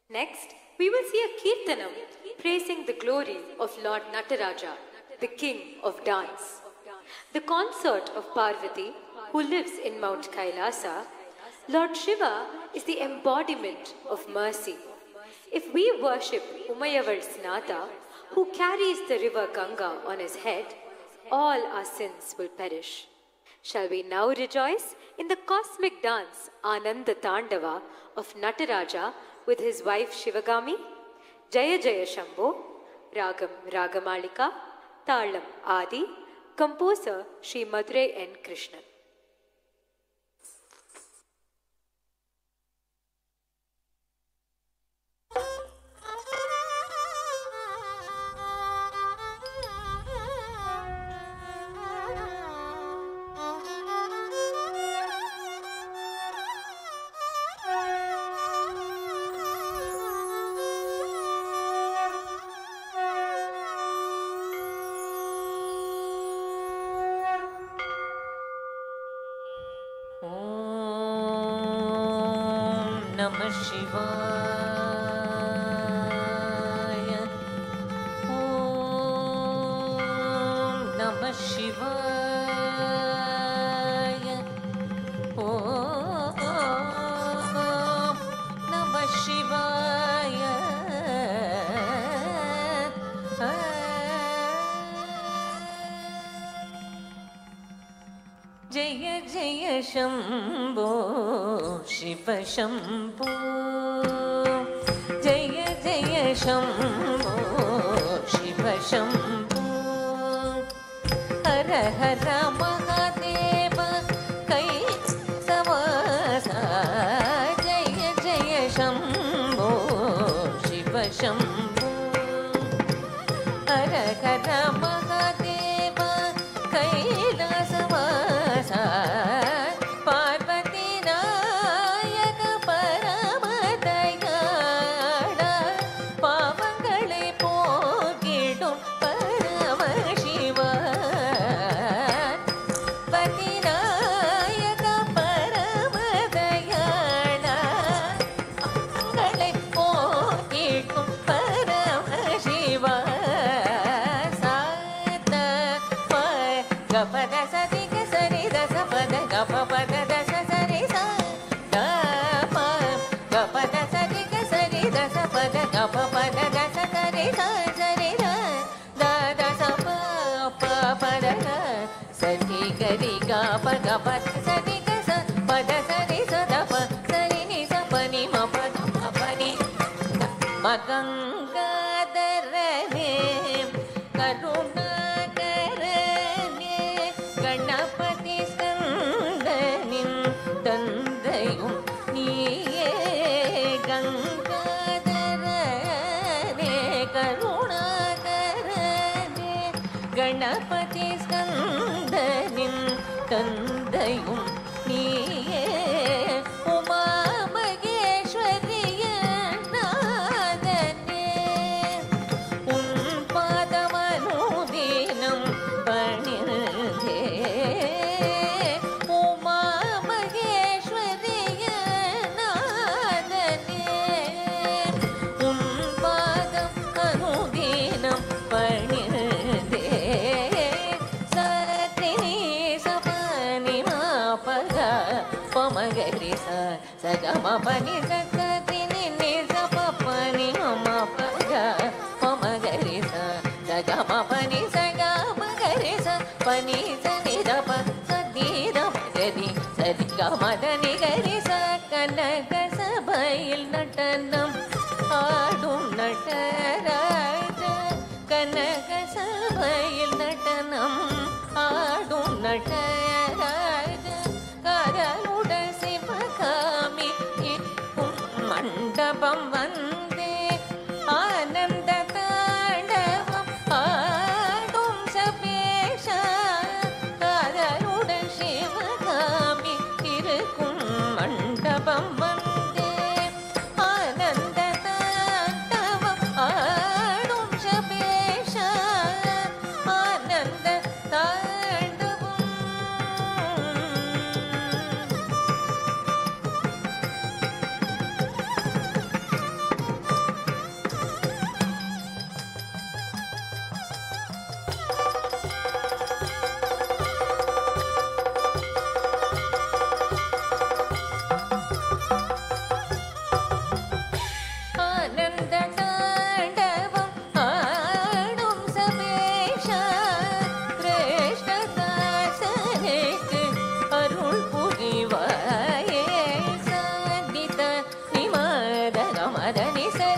Next, we will see a Kirtanam praising the glory of Lord Nataraja, the king of dance. The consort of Parvati, who lives in Mount Kailasa, Lord Shiva is the embodiment of mercy. If we worship Umayavar Snatha, who carries the river Ganga on his head, all our sins will perish. Shall we now rejoice in the cosmic dance Ananda Tandava of Nataraja with his wife Shivagami? Jaya Jaya Shambho, Ragam Ragamalika, Talam Adi, composer Sri Madurai N. Krishnan. Jaya Jaya Shambho Shiva Shambho Jaya Jaya Shambho Shiva Shambho Hara Hara Mahadeva Kaitavasa Jaya Jaya Shambho Shiva Shambho Hara Hara Mahadeva Kailasavasa Parvati Nayaka Paramadayada Pavangale Pogidum Paramashiva Pati Nayaka Paramadayada Pavangale Pogidum Paramashiva Gapada sari ga sari da sa pada gapada da sa sari sa ga pa gapada sari ga sari da sa pada gapada da sa sari sa sari da da da sa pa pa pada da sari gari ga pa gapada sari ga sa pada sari sa da pa sari ni sa pa ni ma pa da pa ni Magangadarane karuna Ganapathi ஸ்கந்தனின் தந்தையும் நீயே கங்காதரனே கருணாகரனே கணபதி ஸ்கந்தனின் தந்தையும் நீயே உமா மகேஸ்வரிய நாதனே உன் பாதமனுதினம் பணிந்தே உமா மகேஸ்வரிய நாதனே உன் பாதம் அனுதினம் பணிந்தே சக்தினி சபனி மாபக பமகரி சகம பனி சக்தினி நி சபபனி மாபக பமகரி சகம பனி சகம கரி பனி சனி தப சதி தப கரி சதி கமதனி கரி ச கனக சபையில் நடனம் ஆடும் நடராஜ கனக சபையில் நடனம் ஆடும் நடராஜ கரலுட சிவகாமி இருக்கும் மண்டபம் வந்தே ஆனந்த தாண்டவம் ஆடும் சபேஷா கரலுட சிவகாமி இருக்கும் மண்டபம் வந்தே ஆனந்த தாண்டவம் ஆடும் சபேஷா ஆனந்த தாண்டவம் ದ ನಿ ಸ